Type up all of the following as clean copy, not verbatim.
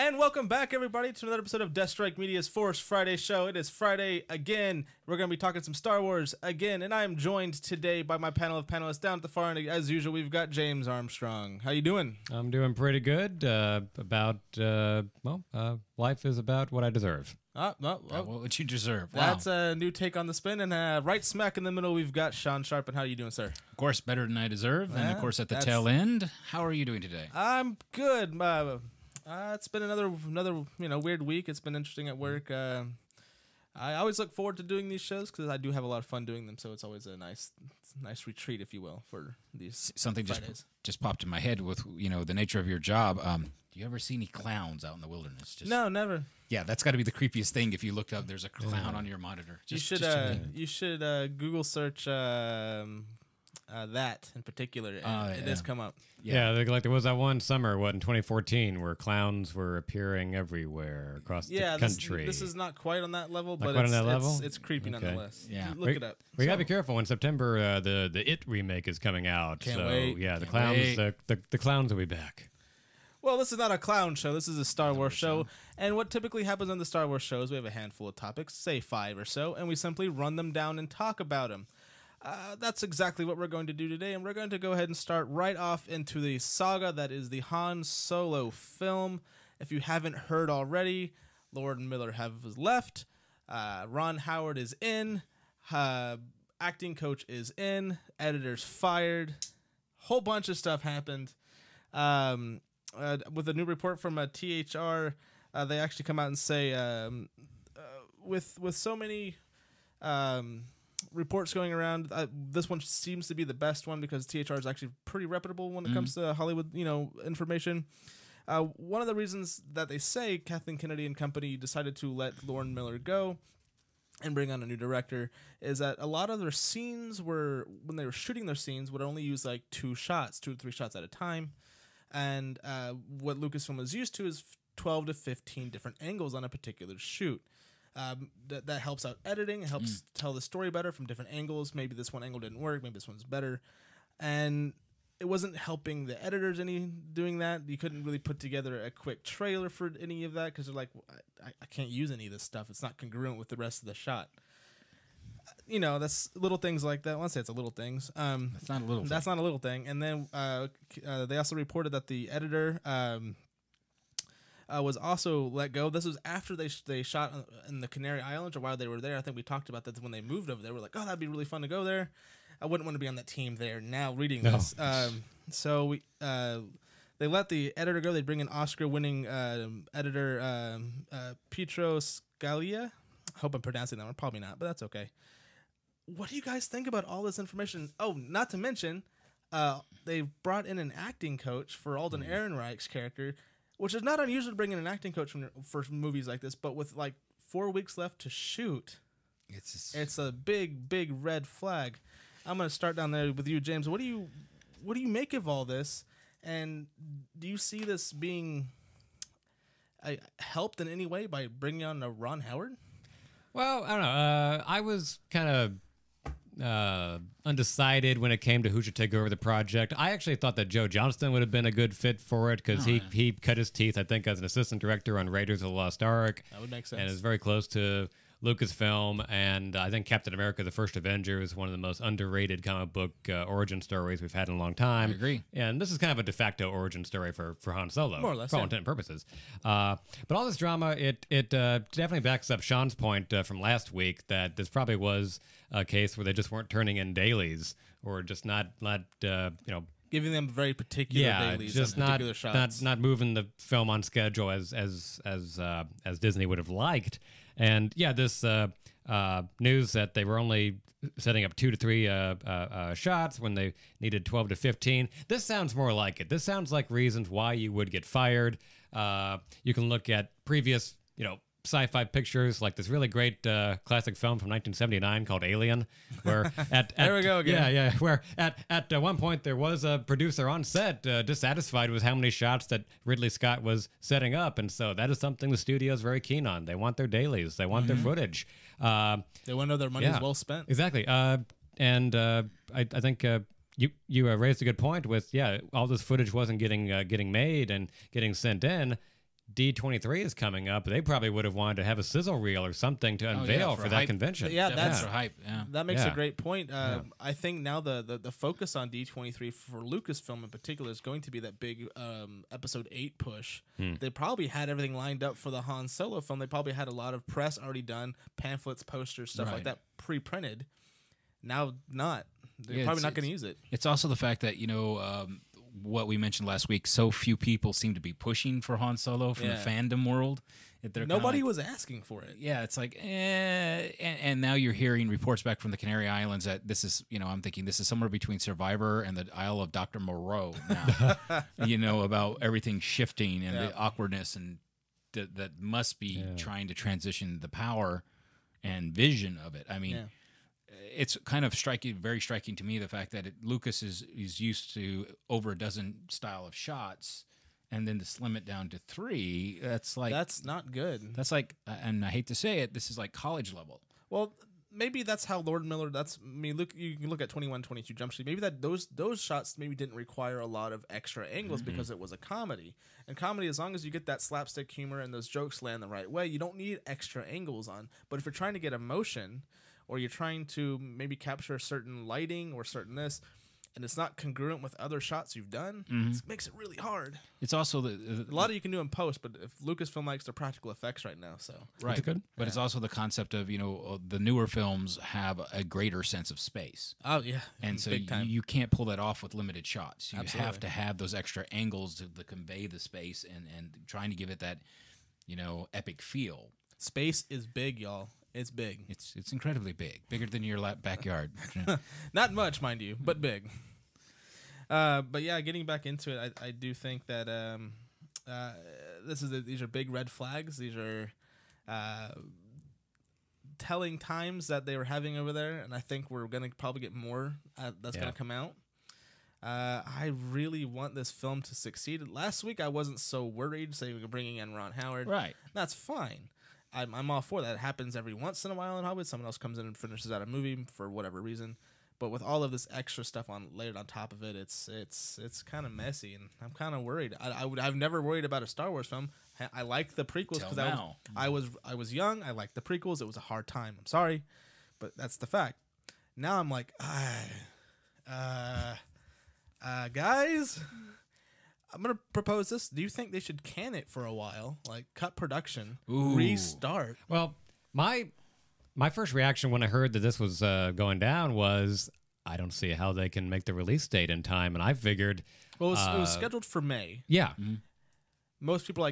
And welcome back, everybody, to another episode of Deathstryke Media's Force Friday show. It is Friday again. We're going to be talking some Star Wars again, and I am joined today by my panel of panelists. Down at the far end, as usual, we've got James Armstrong. How you doing? I'm doing pretty good. Life is about what I deserve. What would you deserve? That's a new take on the spin. And right smack in the middle, we've got Sean Sharp. And how are you doing, sir? Of course, better than I deserve. And of course, at the tail end, how are you doing today? I'm good. It's been another weird week. It's been interesting at work. I always look forward to doing these shows because I do have a lot of fun doing them. So it's always a nice retreat, if you will, for these Something just popped in my head with the nature of your job. Do you ever see any clowns out in the wilderness? No, never. Yeah, that's got to be the creepiest thing. If you look up, there's a clown on your monitor. You should Google search that in particular. It does come up. Yeah, there was that one summer, in 2014, where clowns were appearing everywhere across the country. This is not quite on that level, not but it's creepy nonetheless. Yeah. Look it up. We gotta be careful. In September, the It remake is coming out. Can't wait. Yeah, the clowns will be back. Well, this is not a clown show. This is a Star Wars show. And what typically happens on the Star Wars shows, we have a handful of topics, say 5 or so, and we simply run them down and talk about them. That's exactly what we're going to do today, and we're going to go ahead and start right off into the saga that is the Han Solo film. If you haven't heard already, Lord and Miller have left. Ron Howard is in. Acting coach is in. Editor's fired. Whole bunch of stuff happened. With a new report from a THR, they actually come out and say, with so many reports going around, this one seems to be the best one because THR is actually pretty reputable when it comes to Hollywood, information. One of the reasons that they say Kathleen Kennedy and company decided to let Lord Miller go and bring on a new director is that a lot of their scenes when they were shooting their scenes, would only use like 2 to 3 shots at a time. And what Lucasfilm is used to is 12 to 15 different angles on a particular shoot. That helps out editing. It helps tell the story better from different angles. Maybe this one angle didn't work. Maybe this one's better. And it wasn't helping the editors any doing that. You couldn't really put together a quick trailer for any of that because they're like, I can't use any of this stuff. It's not congruent with the rest of the shot. That's little things like that. I want to say it's a little things. That's not a little thing. That's not a little thing. And then they also reported that the editor was also let go. This was after they shot in the Canary Islands, or while they were there. I think we talked about that when they moved over there. We're like, oh, that'd be really fun to go there. I wouldn't want to be on that team there now reading this. So they let the editor go. They bring in Oscar-winning editor Pietro Scalia. I hope I'm pronouncing that one. Probably not, but that's okay. What do you guys think about all this information? Oh, not to mention, they brought in an acting coach for Alden Ehrenreich's character, which is not unusual to bring in an acting coach for movies like this, but with like 4 weeks left to shoot, it's a big red flag. I'm going to start down there with you, James. What do you make of all this, and do you see this being helped in any way by bringing on a Ron Howard? Well, I don't know. I was kind of undecided when it came to who should take over the project. I actually thought that Joe Johnston would have been a good fit for it because he cut his teeth, I think, as an assistant director on Raiders of the Lost Ark. That would make sense. And is very close to Lucasfilm, and I think Captain America: The First Avenger is one of the most underrated comic book origin stories we've had in a long time. I agree. And this is kind of a de facto origin story for Han Solo, more or less, for all intent and purposes. But all this drama, it definitely backs up Sean's point from last week that this probably was a case where they just weren't turning in dailies, or just not giving them very particular dailies, just and particular shots. not moving the film on schedule as Disney would have liked. And this news that they were only setting up 2 to 3 shots when they needed 12 to 15. This sounds more like it. This sounds like reasons why you would get fired. You can look at previous, sci-fi pictures, like this really great classic film from 1979 called Alien, where there we go again. Where at one point there was a producer on set dissatisfied with how many shots that Ridley Scott was setting up, and so that is something the studio is very keen on. They want their dailies, they want their footage. They want to know their money is well spent. Exactly. And I think you raised a good point with all this footage wasn't getting made and getting sent in. D23 is coming up, they probably would have wanted to have a sizzle reel or something to unveil for that hype. convention. Yeah, that's for hype. Yeah. that makes a Yeah. great point. I think now the focus on D23 for Lucasfilm in particular is going to be that big episode 8 push. They probably had everything lined up for the Han Solo film. They probably had a lot of press already done, pamphlets, posters, stuff like Right. that pre-printed. Now not. They're Yeah, probably it's- not going to use it. It's also the fact that, what we mentioned last week, so few people seem to be pushing for Han Solo from Yeah. the fandom world. That they're kinda Nobody like, was asking for it. yeah, it's like, and now you're hearing reports back from the Canary Islands that this is, I'm thinking this is somewhere between Survivor and the Isle of Dr. Moreau now, about everything shifting and the awkwardness and that must be trying to transition the power and vision of it. I mean, it's kind of very striking to me, the fact that Lucas is used to over a dozen style of shots, and then to slim it down to 3, that's not good. That's like, and I hate to say it, this is like college level. Well, maybe that's how Lord Miller. Look, you can look at 21-22 Jump Street. Maybe that those shots maybe didn't require a lot of extra angles because it was a comedy. And comedy, as long as you get that slapstick humor and those jokes land the right way, you don't need extra angles on. But if you're trying to get emotion, or you're trying to maybe capture a certain lighting or certain this, and it's not congruent with other shots you've done, it makes it really hard. It's also A lot of you can do in post, but if Lucasfilm likes their practical effects right now, so right. good. But it's also the concept of the newer films have a greater sense of space. oh yeah, And so big time. you can't pull that off with limited shots. You have Absolutely. to have those extra angles to convey the space and trying to give it that, epic feel. Space is big, y'all. It's big. It's incredibly big, bigger than your backyard. Not much, mind you, but big. But yeah, getting back into it, I do think that these are big red flags. These are telling times that they were having over there, and I think we're gonna probably get more that's gonna come out. I really want this film to succeed. Last week I wasn't so worried, saying we're bringing in Ron Howard. Right. That's fine. I'm all for that. It happens every once in a while in Hollywood. Someone else comes in and finishes out a movie for whatever reason. But with all of this extra stuff layered on top of it, it's kind of messy, and I'm kind of worried. I've never worried about a Star Wars film. I like the prequels because I was young. I liked the prequels. It was a hard time. I'm sorry, but that's the fact. Now I'm like, guys, I'm gonna propose this. Do you think they should can it for a while, like cut production, restart? Well, my first reaction when I heard that this was going down was, I don't see how they can make the release date in time, and I figured, Well, it was scheduled for May. yeah. Most people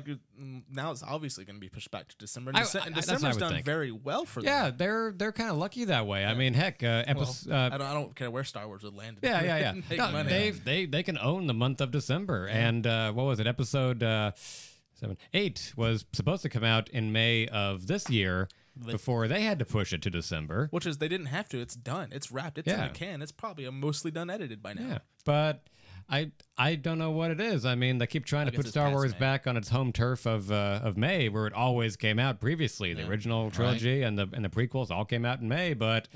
now it's obviously going to be pushed back to December. And that's what I December's would done think. very well for them. Yeah, they're kind of lucky that way. I mean, heck, episode. I don't care where Star Wars would land. Yeah. Make No, money. they can own the month of December. And what was it? Episode 8 was supposed to come out in May of this year before they had to push it to December. Which is they didn't have to. It's done. It's wrapped. It's in the can. It's probably mostly done edited by now. Yeah, but I don't know what it is. I mean, they keep trying to guess put it's Star past Wars May. back on its home turf of May, where it always came out previously. The original trilogy and the prequels all came out in May, but.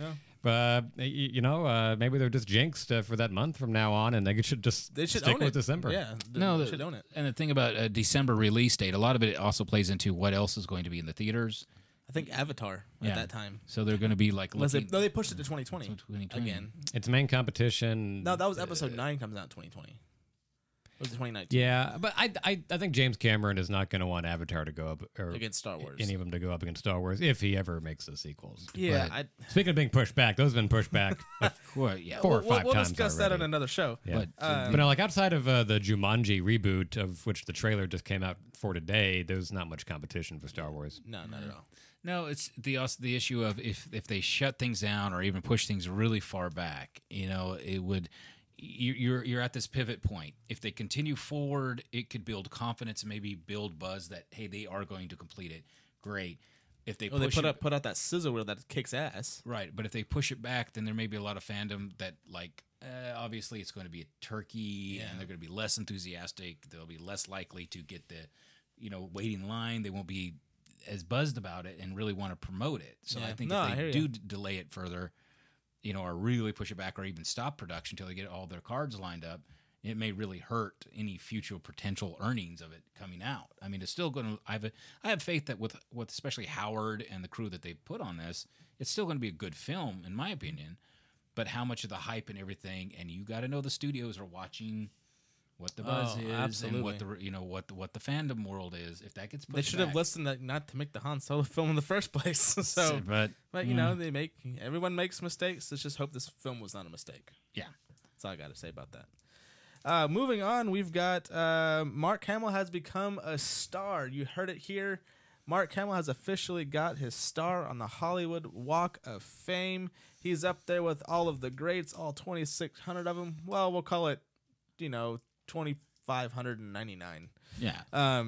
Maybe they're just jinxed for that month from now on, and they should stick own with it. December. Yeah, No, they should own it. And the thing about a December release date, a lot of it also plays into what else is going to be in the theaters. I think Avatar at that time. So they're going to be like looking. They pushed it to 2020 2020. again. Its main competition. No, that was episode 9 comes out in 2020. It was 2019 Yeah, but I think James Cameron is not going to want Avatar to go up or against Star Wars. any of them to go up against Star Wars if he ever makes the sequels. Yeah, But speaking of being pushed back, those have been pushed back like Well, yeah. four or five we'll times discuss already. that on another show. Yeah. But, But no, like outside of the Jumanji reboot, of which the trailer just came out for today, there's not much competition for Star Wars. No, not at all. No, it's the issue of if they shut things down or even push things really far back, it would. You're at this pivot point. If they continue forward, it could build confidence and maybe build buzz that hey, they are going to complete it. Great. If they Well, they put out that sizzle reel that kicks ass. right, but if they push it back, then there may be a lot of fandom that obviously it's going to be a turkey and they're going to be less enthusiastic. They'll be less likely to get the wait in line. They won't be as buzzed about it and really want to promote it. So I think if they do delay it further, or really push it back or even stop production until they get all their cards lined up, it may really hurt any future potential earnings of it coming out. I mean, it's still going to. I have faith that with especially Howard and the crew that they put on this, it's still going to be a good film, in my opinion. But how much of the hype and everything, and you got to know the studios are watching what the buzz is, absolutely. and what the fandom world is. If that gets pushed They should have back. listened not to make the Han Solo film in the first place. So, but you know, everyone makes mistakes. Let's just hope this film was not a mistake. yeah. That's all I got to say about that. Moving on, we've got Mark Hamill has become a star. You heard it here. Mark Hamill has officially got his star on the Hollywood Walk of Fame. He's up there with all of the greats, all 2,600 of them. Well, we'll call it, 2,599. Yeah.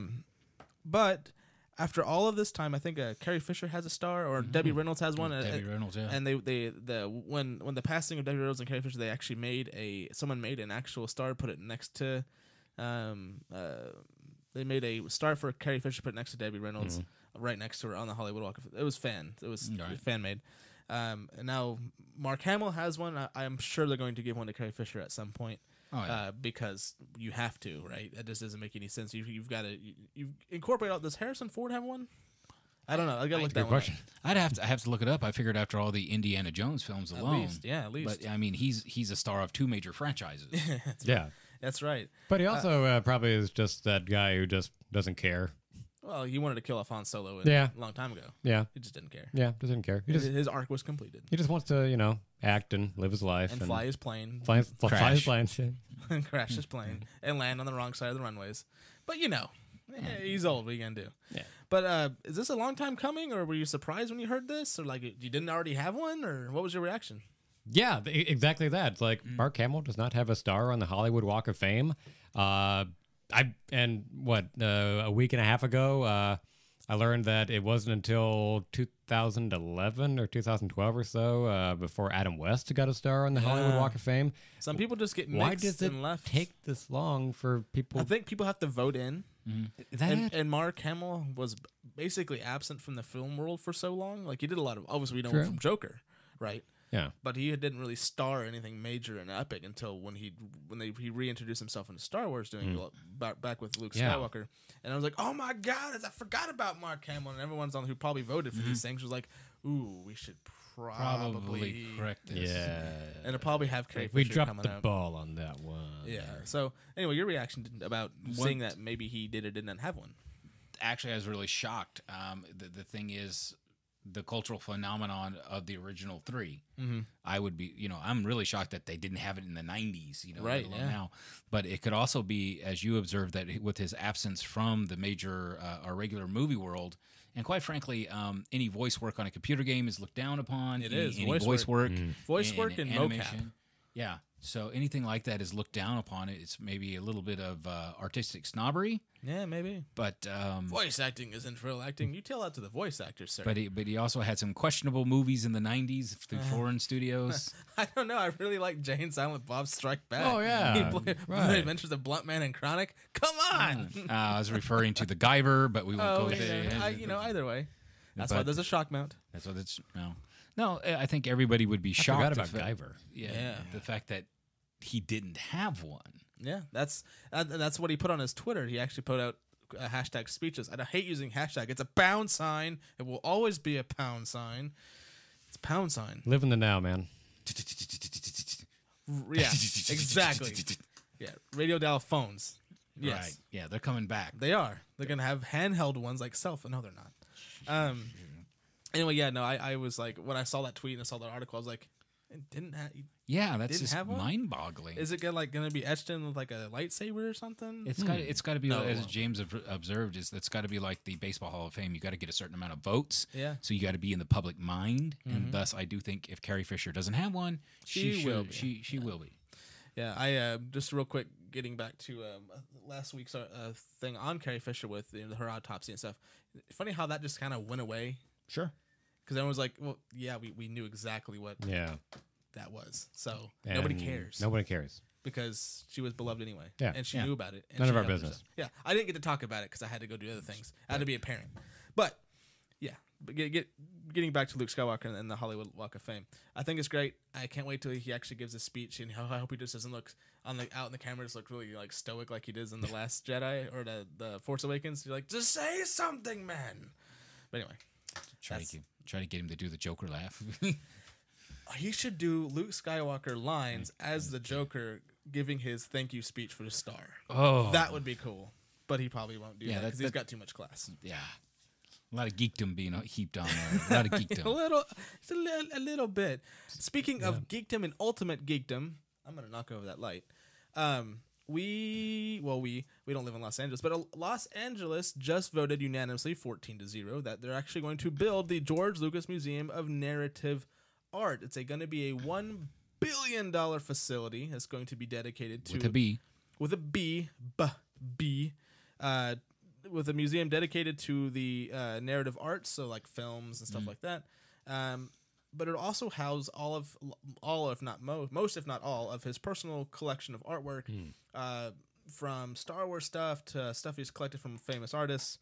But after all of this time, I think Carrie Fisher has a star, or Debbie Reynolds has one. Debbie Reynolds, yeah. And when the passing of Debbie Reynolds and Carrie Fisher, they actually someone made an actual star, put it next to, they made a star for Carrie Fisher, put it next to Debbie Reynolds, right next to her on the Hollywood Walk of Fame. It was fan made. And now Mark Hamill has one. I am sure they're going to give one to Carrie Fisher at some point. Oh, yeah. Because you have to, right? That just doesn't make any sense. You've got to incorporate all. Does Harrison Ford have one? I don't know. I gotta look that one up. I have to look it up. I figured after all the Indiana Jones films alone, at least. But I mean, he's a star of 2 major franchises. Yeah. That's right. But he also probably is just that guy who just doesn't care. Well, he wanted to kill off Han Solo a long time ago. Yeah. He just didn't care. Yeah, doesn't care. His arc was completed. He just wants to, act and live his life. And fly his plane. Fly his plane. And crash his plane. And land on the wrong side of the runways. But, he's old. What are you going to do? Yeah. But is this a long time coming, or were you surprised when you heard this? Or, like, you didn't already have one? Or what was your reaction? Yeah, exactly that. It's like Mark Hamill does not have a star on the Hollywood Walk of Fame. A week and a half ago, I learned that it wasn't until 2011 or 2012 or so before Adam West got a star on the Hollywood Walk of Fame. Some people just get mixed Why does it and left. take this long for people? I think people have to vote in. That? And Mark Hamill was basically absent from the film world for so long. Like, he did a lot of, obviously we know him from Joker, right? Yeah. But he didn't really star anything major and epic until when he reintroduced himself into Star Wars, doing back with Luke Skywalker. And I was like, oh my God, I forgot about Mark Hamill. And everyone's on who probably voted for these things was like, ooh, we should probably correct this. Yeah. And it'll probably have Carrie We Fisher dropped coming the up. ball on that one. Yeah. So anyway, your reaction about seeing that maybe he did or didn't have one? Actually, I was really shocked. The thing is, the cultural phenomenon of the original 3. I would be, I'm really shocked that they didn't have it in the 90s, right now. But it could also be, as you observed, that with his absence from the major or regular movie world, and quite frankly, any voice work on a computer game is looked down upon. Any voice work. Voice work and animation. mocap. Yeah. So anything like that is looked down upon. It's maybe a little bit of artistic snobbery. Yeah, maybe. But voice acting isn't real acting. You tell that to the voice actors, sir. But he also had some questionable movies in the 90s through foreign studios. I don't know. I really like Jane Silent Bob Strike Back. Oh, yeah. He played The Adventures of Blunt Man and Chronic. Come on! I was referring to the Guyver, but we won't go there. Either way. That's why there's a shock mount. That's what it's... No, I think everybody would be shocked. I forgot about Guyver. Yeah, the fact that he didn't have one. Yeah, that's what he put on his Twitter. He actually put out hashtag speeches. I hate using hashtag. It's a pound sign. It will always be a pound sign. It's a pound sign. Live in the now, man. Yeah, exactly. Yeah, radio dial phones. Yes. Right. Yeah, they're coming back. They are. They're going to have handheld ones like self. No, they're not. Anyway, yeah, no, I was like, when I saw that tweet and I saw that article, I was like, it didn't have... Yeah, that's didn't just mind-boggling. Is it going to be etched in with like a lightsaber or something? It's got to be, as James observed, it's got to be like the Baseball Hall of Fame. You got to get a certain amount of votes. Yeah. So you got to be in the public mind, and thus I do think if Carrie Fisher doesn't have one, she will be. Yeah, I just real quick, getting back to last week's thing on Carrie Fisher with her autopsy and stuff. Funny how that just kind of went away. Sure. Because everyone was like, well, yeah, we knew exactly what that was. So nobody cares. Nobody cares. Because she was beloved anyway. Yeah. And she knew about it. And None of our helped business. herself. Yeah. I didn't get to talk about it because I had to go do other things. I had to be a parent. But, yeah, getting back to Luke Skywalker and the Hollywood Walk of Fame, I think it's great. I can't wait till he actually gives a speech, and I hope he just doesn't look out in the camera, just look really like stoic like he does in the Last Jedi or the Force Awakens. You're like, just say something, man. But anyway, try to get him to do the Joker laugh. He should do Luke Skywalker lines as the Joker giving his thank you speech for the star. Oh, That would be cool. But he probably won't do that because he's got too much class. Yeah. A lot of geekdom being heaped on there. A lot of geekdom. a little bit. Speaking of geekdom and ultimate geekdom, I'm going to knock over that light. We don't live in Los Angeles, but Los Angeles just voted unanimously 14-0 that they're actually going to build the George Lucas Museum of Narrative Art. It's going to be a $1 billion facility that's going to be dedicated to with a museum dedicated to the narrative arts, so like films and stuff like that. But it'll also house most if not all of his personal collection of artwork, from Star Wars stuff to stuff he's collected from famous artists.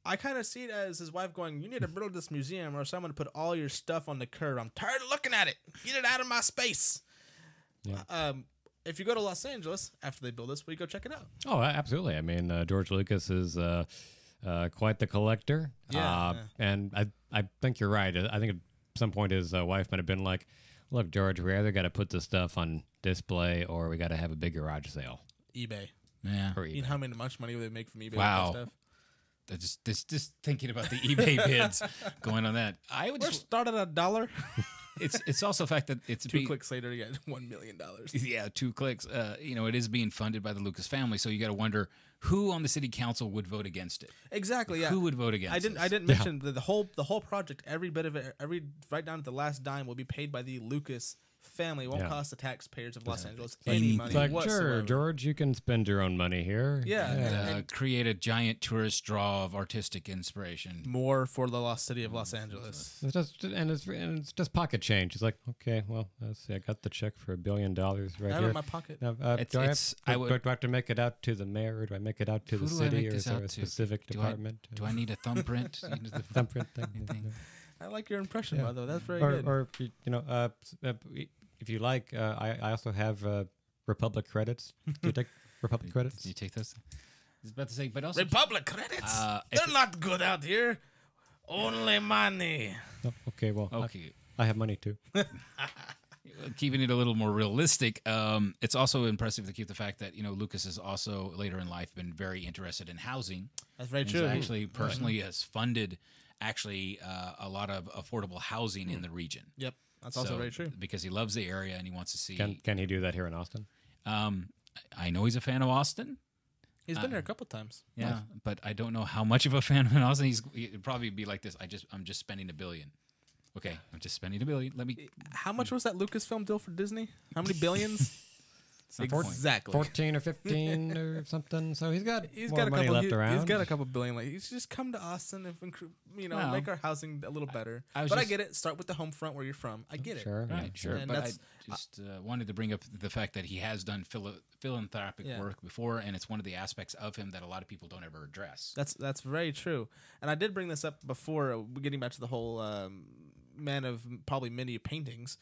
I kind of see it as his wife going, "You need to build this museum, or someone to put all your stuff on the curb. I'm tired of looking at it. Get it out of my space." Yeah. If you go to Los Angeles after they build this, will you go check it out? Oh, absolutely. I mean, George Lucas is quite the collector. Yeah. And I think you're right. I think at some point his wife might have been like, "Look, George, we either got to put this stuff on display or we got to have a big garage sale." eBay. Yeah. Or eBay. You know how much money they make from eBay? Wow. With that stuff? Just thinking about the eBay bids going on that. I would We're started at $1. It's also the fact that it's Two clicks later, you get $1 million. Yeah, 2 clicks. It is being funded by the Lucas family, so you got to wonder who on the city council would vote against it. Exactly. Yeah. Who would vote against? I didn't mention that the whole project, every bit of it, right down to the last dime, will be paid by the Lucas family. It won't cost the taxpayers of Los Angeles any money. It's like, whatsoever. sure, George, you can spend your own money here. Yeah. Create a giant tourist draw of artistic inspiration. More for the lost city of Los Angeles. It's just pocket change. It's like, okay, well, let's see. I got the check for $1 billion right I have it here. in my pocket. Now, do I have to make it out to the mayor, or do I make it out to the city, or is there a specific department? Do I need a thumbprint? Thumbprint thing? I like your impression, by the way. That's very good. Or if you like, I also have Republic credits. Do you take Republic credits? Do you take those? I was about to say, but also Republic credits? They're not good out here. Only money. Oh, okay, well, okay. I have money too. Keeping it a little more realistic, it's also impressive to keep the fact that Lucas has also later in life been very interested in housing. That's very He's true. actually personally has funded a lot of affordable housing in the region. Yep, that's also very true. Because he loves the area and he wants to see. Can he do that here in Austin? I know he's a fan of Austin. He's been there a couple times. Yeah, nice. But I don't know how much of a fan of Austin. He'd probably be like this. I'm just spending $1 billion. Okay, I'm just spending $1 billion. Let me. How much was that Lucasfilm deal for Disney? How many billions? Exactly 14 or 15 or something. So he's got a money couple, left around. He's got a couple billion. Like, he's just come to Austin and make our housing a little better. I get it. Start with the home front where you're from. I get it. Right, sure. And but I just wanted to bring up the fact that he has done philanthropic work before, and it's one of the aspects of him that a lot of people don't ever address. That's very true. And I did bring this up before, getting back to the whole man of probably many paintings.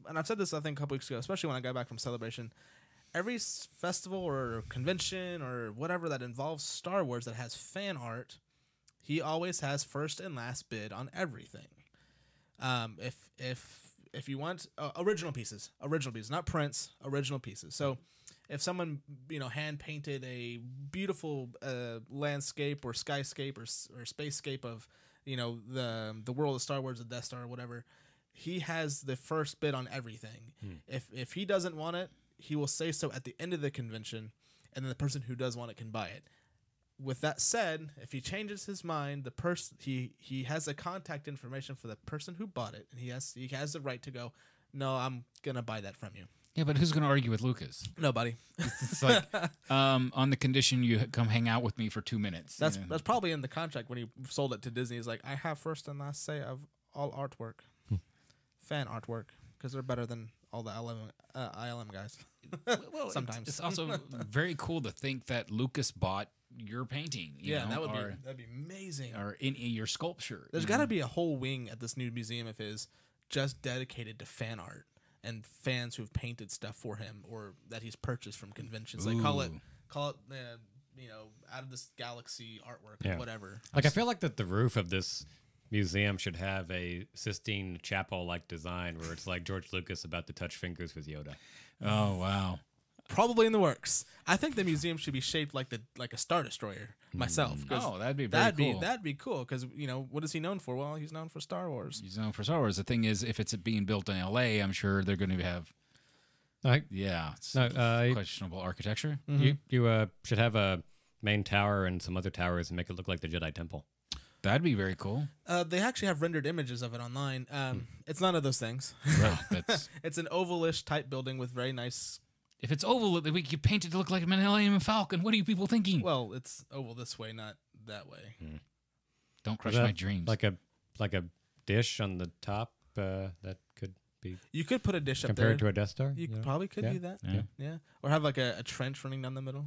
And I've said this, I think, a couple weeks ago, especially when I got back from Celebration. Every festival or convention or whatever that involves Star Wars that has fan art, he always has first and last bid on everything. If you want original pieces, not prints, original pieces. So if someone hand painted a beautiful landscape or skyscape or spacescape of the world of Star Wars, the Death Star or whatever, he has the first bid on everything. If he doesn't want it, he will say so at the end of the convention, and then the person who does want it can buy it. With that said, if he changes his mind, he has the contact information for the person who bought it, and he has the right to go, "No, I'm gonna buy that from you." Yeah, but who's going to argue with Lucas? Nobody. It's like on the condition you come hang out with me for 2 minutes. That's probably in the contract when he sold it to Disney. He's like, "I have first and last say of all artwork." Fan artwork, because they're better than all the ILM guys. Well, sometimes it's also very cool to think that Lucas bought your painting. Yeah, know, that'd be amazing. Or in your sculpture. There's got to be a whole wing at this new museum of his just dedicated to fan art and fans who've painted stuff for him or that he's purchased from conventions. Like call it out of this galaxy artwork or whatever. Like I feel like that the roof of this museum should have a Sistine Chapel-like design where it's like George Lucas about to touch fingers with Yoda. Oh wow. Probably in the works. I think the museum should be shaped like a Star Destroyer. Myself. Oh, that'd be very cool. That'd be cool because what is he known for? Well, he's known for Star Wars. He's known for Star Wars. The thing is, if it's being built in L.A., I'm sure they're going to have. Questionable architecture. You should have a main tower and some other towers and make it look like the Jedi Temple. That'd be very cool. They actually have rendered images of it online. It's none of those things. Right. It's an ovalish type building with very nice. If it's oval, we could paint it to look like a Millennium Falcon. What are you people thinking? Well, it's oval this way, not that way. Don't crush my dreams. Like a dish on the top that could be. You could put a dish up there compared to a Death Star. You probably could do that. Yeah. Or have like a trench running down the middle.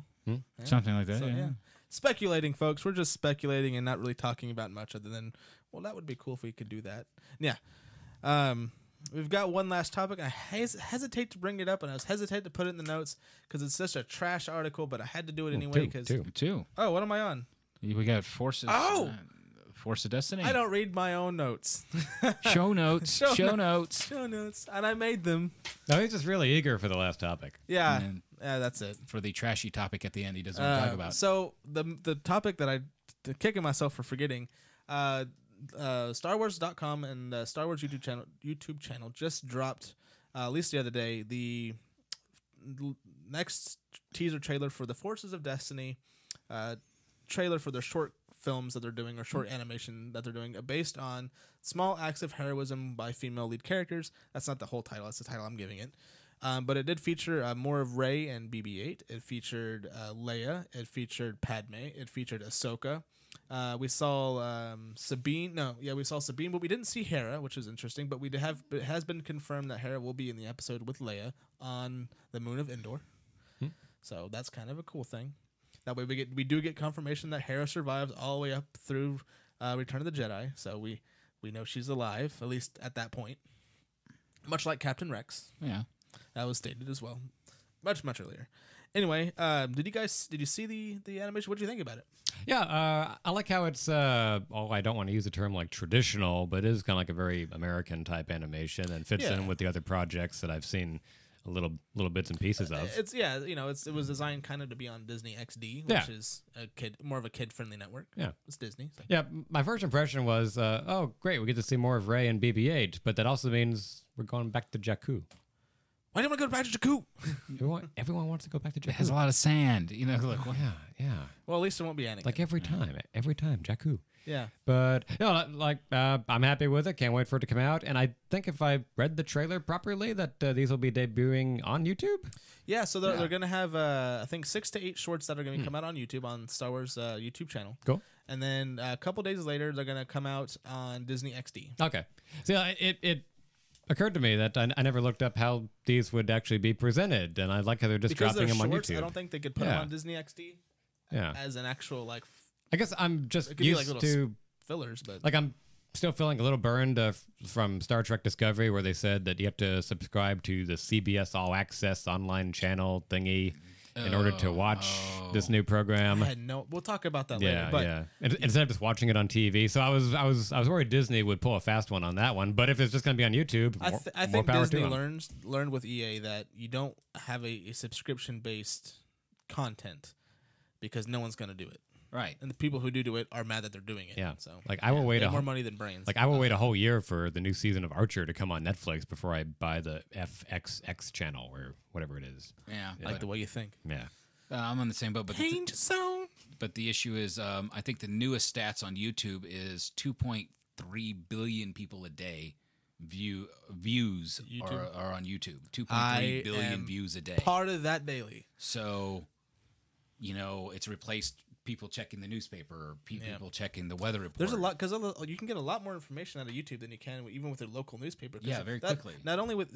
Something like that. So, speculating, folks. We're just speculating and not really talking about much other than, well, that would be cool if we could do that. Yeah. We've got one last topic. I hesitate to bring it up, and I hesitate to put it in the notes because it's such a trash article, but I had to do it anyway. Two. Oh, what am I on? We got Forces. Oh! Force of Destiny. I don't read my own notes. Show notes. Show notes. Show notes. And I made them. No, he's just really eager for the last topic. Yeah. Yeah, that's it. For the trashy topic at the end he doesn't want to talk about. So the topic that kicking myself for forgetting, StarWars.com and Star Wars YouTube channel just dropped, at least the other day, the next teaser trailer for the Forces of Destiny, trailer for their short films that they're doing or short animation that they're doing based on small acts of heroism by female lead characters. That's not the whole title. That's the title I'm giving it. But it did feature more of Rey and BB-8. It featured Leia. It featured Padme. It featured Ahsoka. We saw Sabine. We saw Sabine, but we didn't see Hera, which is interesting. But it has been confirmed that Hera will be in the episode with Leia on the moon of Endor. So that's kind of a cool thing. That way we do get confirmation that Hera survives all the way up through Return of the Jedi. So we know she's alive, at least at that point. Much like Captain Rex. Yeah. That was stated as well. Much earlier. Anyway, did you see the animation? What did you think about it? Yeah, I like how it's, I don't want to use the term like traditional, but it is kind of like a very American type animation and fits in with the other projects that I've seen a little bits and pieces of. It was designed kind of to be on Disney XD, which is more of a kid-friendly network. Yeah. It's Disney. So. Yeah, my first impression was, oh, great, we get to see more of Rey and BB-8, but that also means we're going back to Jakku. Why do you want to go back to Jakku? Everyone wants to go back to Jakku. It has a lot of sand, Like, yeah. Well, at least it won't be Anakin. Like every time, Jakku. Yeah. But I'm happy with it. Can't wait for it to come out. And I think if I read the trailer properly, that these will be debuting on YouTube. Yeah. So they're going to have I think 6 to 8 shorts that are going to come out on YouTube on Star Wars YouTube channel. Cool. And then a couple days later, they're going to come out on Disney XD. Okay. So it occurred to me that I never looked up how these would actually be presented, and I like how they're just dropping them on YouTube. I don't think they could put them on Disney XD. Yeah. As an actual I guess I'm just used like to fillers, but I'm still feeling a little burned from Star Trek Discovery, where they said that you have to subscribe to the CBS All Access online channel thingy in order to watch this new program. We'll talk about that later. But instead of just watching it on TV, so I was worried Disney would pull a fast one on that one. But if it's just going to be on YouTube, I think Disney learned with EA that you don't have a subscription based content because no one's going to do it. Right. And the people who do it are mad that they're doing it. Yeah. So I will wait more money than brains. I will wait a whole year for the new season of Archer to come on Netflix before I buy the FXX channel or whatever it is. Yeah. Like the way you think. Yeah. I'm on the same boat. But Danger zone. But the issue is, I think the newest stats on YouTube is 2.3 billion people a day views are on YouTube. 2.3 billion views a day. Part of that daily. So, it's replaced people checking the newspaper or people checking the weather report. There's a lot because you can get a lot more information out of YouTube than you can even with a local newspaper. Yeah, very quickly. Not only with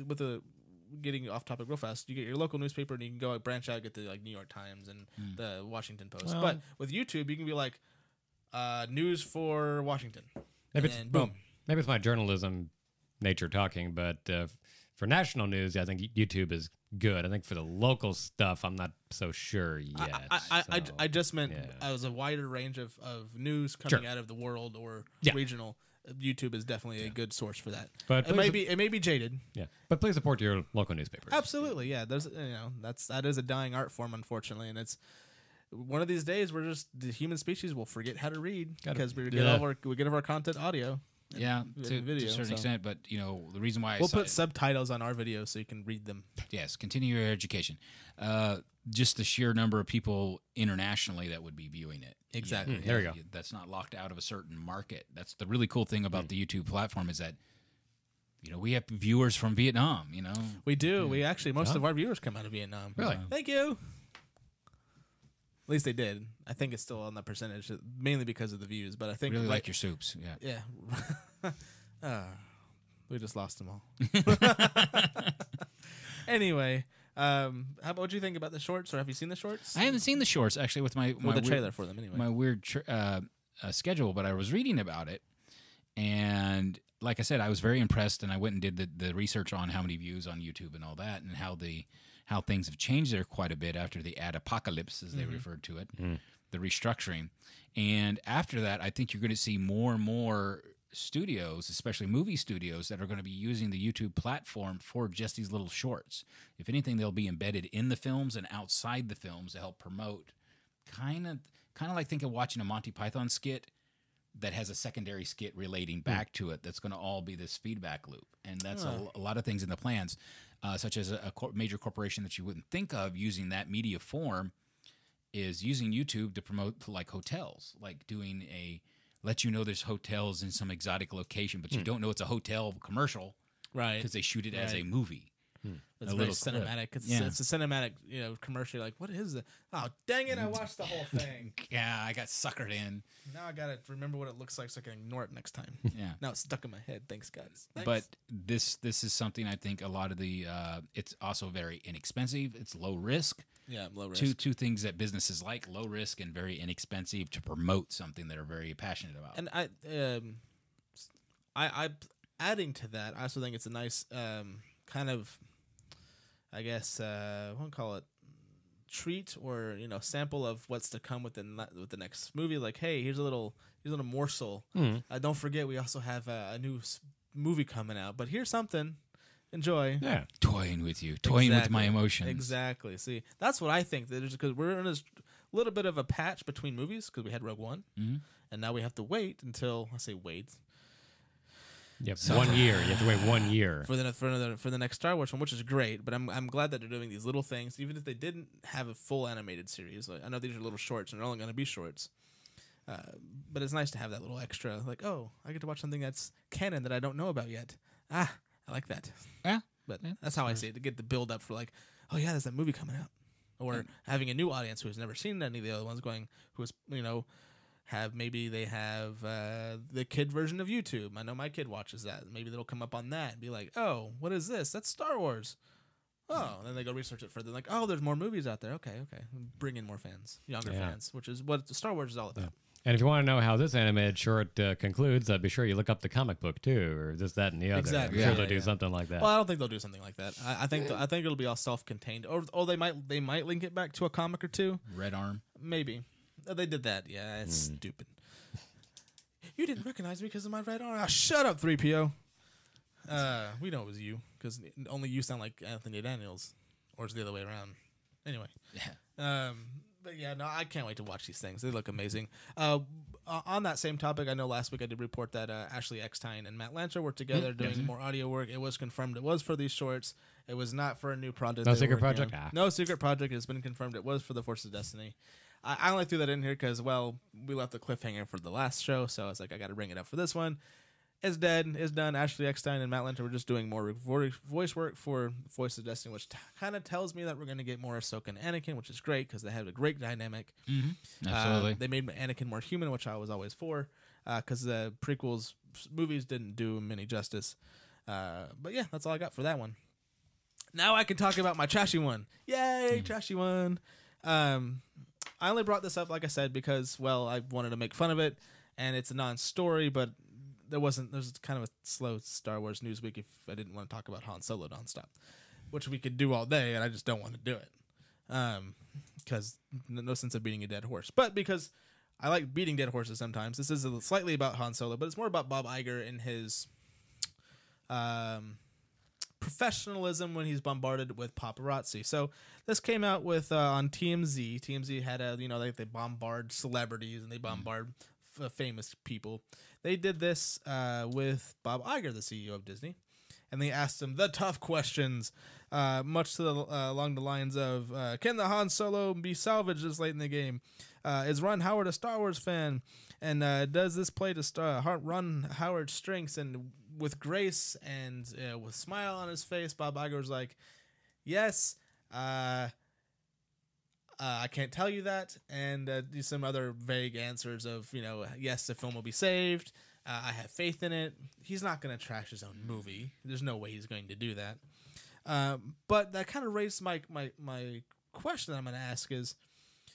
getting off topic real fast, you get your local newspaper and you can go branch out, get the like New York Times and the Washington Post. Well, but with YouTube, you can be like news for Washington. Maybe And it's, boom. well, maybe it's my journalism nature talking, but for national news, I think YouTube is good. I think for the local stuff, I'm not so sure yet. I just meant as a wider range of news coming out of the world or regional. YouTube is definitely a good source for that. But it may be jaded. Yeah, but please support your local newspapers. Absolutely, yeah. There's that is a dying art form, unfortunately, and it's one of these days we're just the human species will forget how to read because we get all our content audio. Yeah, to video, a certain extent, but the reason why we'll put subtitles on our videos so you can read them. Yes, continue your education. Just the sheer number of people internationally that would be viewing it. Exactly. There you go. That's not locked out of a certain market. That's the really cool thing about the YouTube platform is that we have viewers from Vietnam. We do. We actually most of our viewers come out of Vietnam. Really? Thank you. At least they did. I think it's still on the percentage, mainly because of the views. But I think really like your soups. Yeah. Yeah. We just lost them all. Anyway, what do you think about the shorts, or have you seen the shorts? I haven't seen the shorts actually. With my the trailer for them anyway. My weird schedule, but I was reading about it, and like I said, I was very impressed, and I went and did the research on how many views on YouTube and all that, and how things have changed there quite a bit after the ad apocalypse, as they referred to it, the restructuring. And after that, I think you're going to see more and more studios, especially movie studios, that are going to be using the YouTube platform for just these little shorts. If anything, they'll be embedded in the films and outside the films to help promote. Kind of like think of watching a Monty Python skit that has a secondary skit relating back to it. That's going to all be this feedback loop. And that's a lot of things in the plans. Such as a major corporation that you wouldn't think of using that media form is using YouTube to promote like hotels, like doing let you know there's hotels in some exotic location, but you don't know it's a hotel commercial, right? Because they shoot it as a movie. It's very cinematic. It's a cinematic, commercial. You're like, what is it? Oh, dang it! I watched the whole thing. Yeah, I got suckered in. Now I gotta remember what it looks like so I can ignore it next time. Yeah. Now it's stuck in my head. Thanks, guys. Thanks. But this is something I think a lot of the it's also very inexpensive. It's low risk. Yeah, low risk. Two things that businesses like: low risk and very inexpensive to promote something they're very passionate about. And I adding to that, I also think it's a nice kind of, I guess, I won't call it treat or sample of what's to come with the next movie. Like, hey, here's a little morsel. Don't forget, we also have a new movie coming out. But here's something. Enjoy. Yeah, toying with you, toying with my emotions. Exactly. See, that's what I think. Because we're in this little bit of a patch between movies because we had Rogue One, and now we have to wait until Yep, 1 year. You have to wait 1 year for the next Star Wars one, which is great. But I'm glad that they're doing these little things, even if they didn't have a full animated series. Like, I know these are little shorts, and they're only going to be shorts. But it's nice to have that little extra. Like, oh, I get to watch something that's canon that I don't know about yet. I like that. Yeah, but that's how I see it. To get the build up for like, oh yeah, there's that movie coming out, or having a new audience who has never seen any of the other ones going, who is they have the kid version of YouTube. I know my kid watches that. Maybe they'll come up on that and be like, oh, what is this? That's Star Wars. Oh, and then they go research it further. Like, oh, there's more movies out there. Okay. Bring in more fans, younger fans, which is what Star Wars is all about. And if you want to know how this animated short concludes, be sure you look up the comic book too, or this, that, and the other. Exactly. I'm sure they'll do something like that. Well, I don't think they'll do something like that. I think it'll be all self-contained, or they might link it back to a comic or two. Red Arm, maybe. They did that. Yeah, it's stupid. You didn't recognize me because of my red arm. Shut up, 3PO. We know it was you because only you sound like Anthony Daniels, or it's the other way around. Anyway. Yeah. But yeah, no, I can't wait to watch these things. They look amazing. On that same topic, I know last week I did report that Ashley Eckstein and Matt Lancer were together doing more audio work. It was confirmed it was for these shorts. It was not for a new project. No secret project? No secret project. It's been confirmed it was for the Force of Destiny. I only threw that in here because, we left the cliffhanger for the last show, so I was like, I got to bring it up for this one. It's dead. It's done. Ashley Eckstein and Matt Lanter were just doing more voice work for Voice of Destiny, which kind of tells me that we're going to get more Ahsoka and Anakin, which is great because they have a great dynamic. Absolutely. They made Anakin more human, which I was always for, because the prequels movies didn't do him any justice. But yeah, that's all I got for that one. Now I can talk about my trashy one. Yay, trashy one. I only brought this up, like I said, because, well, I wanted to make fun of it, and it's a non-story, but there's kind of a slow Star Wars news week if I didn't want to talk about Han Solo nonstop, which we could do all day, and I just don't want to do it. Because no sense of beating a dead horse. But because I like beating dead horses sometimes, this is slightly about Han Solo, but it's more about Bob Iger and his professionalism when he's bombarded with paparazzi. So this came out with on TMZ. TMZ had they bombard celebrities and they bombard famous people. They did this with Bob Iger, the CEO of Disney, and they asked him the tough questions, much to along the lines of, can the Han Solo be salvaged this late in the game? Is Ron Howard a Star Wars fan? And does this play to Ron Howard's strengths? And with grace and with a smile on his face, Bob Iger was like, yes, I can't tell you that. And do some other vague answers of, yes, the film will be saved. I have faith in it. He's not going to trash his own movie. There's no way he's going to do that. But that kind of raised my question that I'm going to ask is,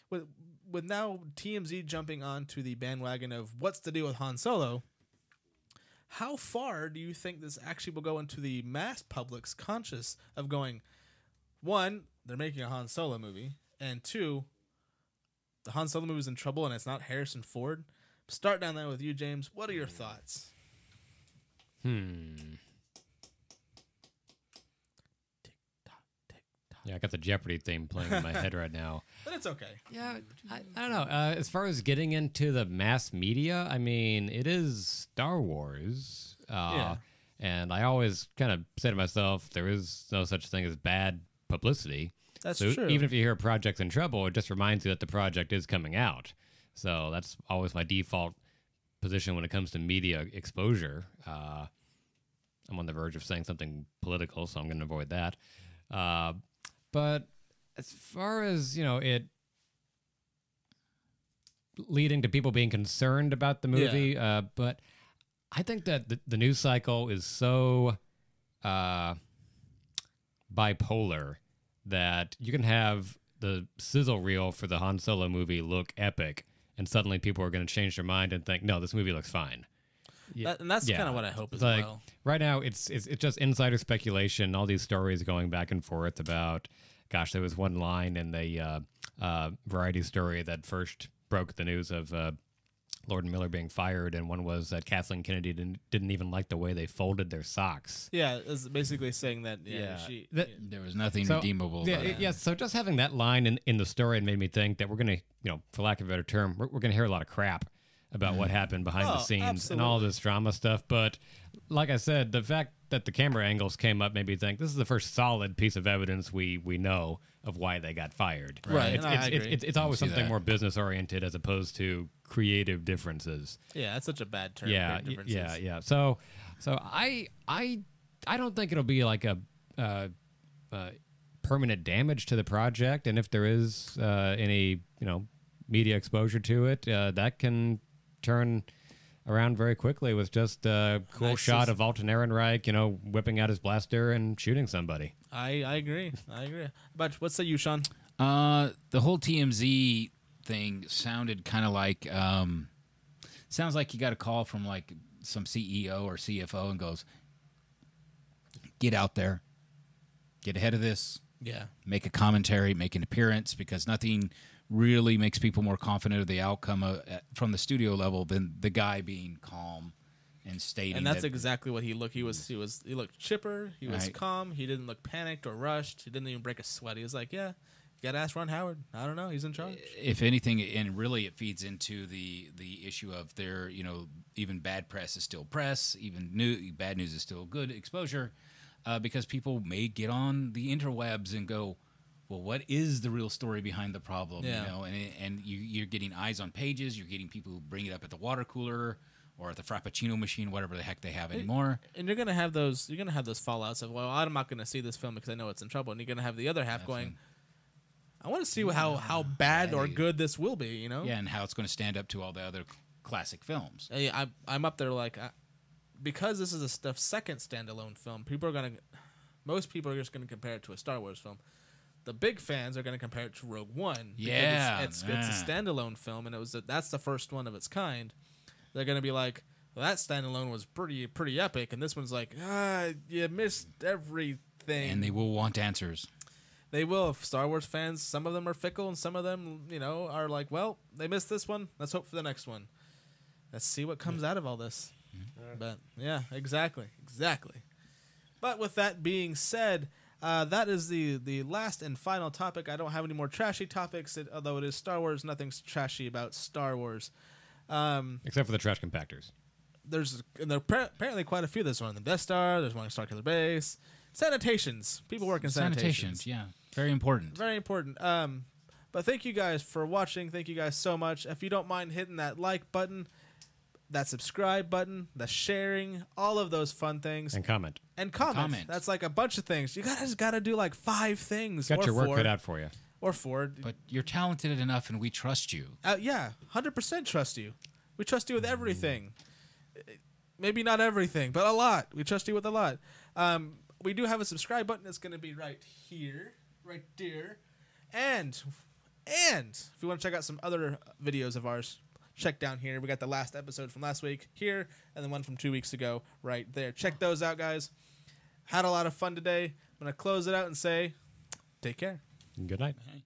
with now TMZ jumping onto the bandwagon of what's the deal with Han Solo, how far do you think this actually will go into the mass public's conscious of going, one, they're making a Han Solo movie, and two, the Han Solo movie is in trouble and it's not Harrison Ford? Start down there with you, James. What are your thoughts? Yeah, I got the Jeopardy theme playing in my head right now. But it's okay. Yeah, I don't know. As far as getting into the mass media, I mean, it is Star Wars. And I always kind of say to myself, there is no such thing as bad publicity. That's so true. Even if you hear a project's in trouble, it just reminds you that the project is coming out. So that's always my default position when it comes to media exposure. I'm on the verge of saying something political, so I'm going to avoid that. But as far as, it leading to people being concerned about the movie, but I think that the news cycle is so bipolar that you can have the sizzle reel for the Han Solo movie look epic, and suddenly people are going to change their mind and think, no, this movie looks fine. And that's kind of what I hope as like, well. Right now, it's just insider speculation. All these stories going back and forth about, gosh, there was one line in the Variety story that first broke the news of Lord and Miller being fired, and one was that Kathleen Kennedy didn't even like the way they folded their socks. Yeah, it's basically saying that. There was nothing redeemable. About it. Yeah. So just having that line in the story made me think that we're gonna, for lack of a better term, we're gonna hear a lot of crap about what happened behind the scenes and all this drama stuff. But like I said, the fact that the camera angles came up made me think this is the first solid piece of evidence we know of why they got fired. Right. It's always something more business oriented as opposed to creative differences. Yeah, that's such a bad term. Yeah. So I don't think it'll be like a permanent damage to the project. And if there is any media exposure to it, that can turn around very quickly with just a cool shot of Alden Ehrenreich, whipping out his blaster and shooting somebody. I agree. But what say you, Sean? The whole TMZ thing sounded kind of like, sounds like you got a call from like some CEO or CFO and goes, get out there, get ahead of this. Yeah. Make a commentary, make an appearance, because nothing really makes people more confident of the outcome from the studio level than the guy being calm and stating. And that's exactly what he looked. He looked chipper. He was calm. He didn't look panicked or rushed. He didn't even break a sweat. He was like, yeah, you got to ask Ron Howard. I don't know. He's in charge. If anything, and really it feeds into the issue of their, even bad press is still press, even bad news is still good exposure, because people may get on the interwebs and go, well, what is the real story behind the problem? Yeah. And you're getting eyes on pages. You're getting people who bring it up at the water cooler or at the Frappuccino machine, whatever the heck they have anymore. And you're gonna have those. You're gonna have those fallouts of, well, I'm not gonna see this film because I know it's in trouble. And you're gonna have the other half going, I want to see how bad or good this will be. Yeah, and how it's going to stand up to all the other classic films. I'm up there like, because this is a second standalone film. People are gonna. Most people are just going to compare it to a Star Wars film. The big fans are going to compare it to Rogue One. Yeah, because it's a standalone film, and that's the first one of its kind. They're going to be like, well, that standalone was pretty epic, and this one's like, you missed everything. And they will want answers. They will. If Star Wars fans, some of them are fickle, and some of them, are like, well, they missed this one. Let's hope for the next one. Let's see what comes out of all this. But yeah, exactly. But with that being said, that is the last and final topic. I don't have any more trashy topics, although it is Star Wars. Nothing's trashy about Star Wars. Except for the trash compactors. There are apparently quite a few. There's one on the Death Star. There's one on Starkiller Base. Sanitations. People work in sanitations. Yeah. Very important. Very important. But thank you guys for watching. Thank you guys so much. If you don't mind hitting that like button, that subscribe button, the sharing, all of those fun things. And comment. That's like a bunch of things. You guys got to do like 5 things. Got or your work 4, cut out for you. Or 4. But you're talented enough, and we trust you. Yeah, 100% trust you. We trust you with everything. Maybe not everything, but a lot. We trust you with a lot. We do have a subscribe button. It's going to be right here, right there. And if you want to check out some other videos of ours, check down here. We got the last episode from last week here, and the one from 2 weeks ago right there. Check those out, guys. Had a lot of fun today. I'm going to close it out and say, take care. Good night. Hey.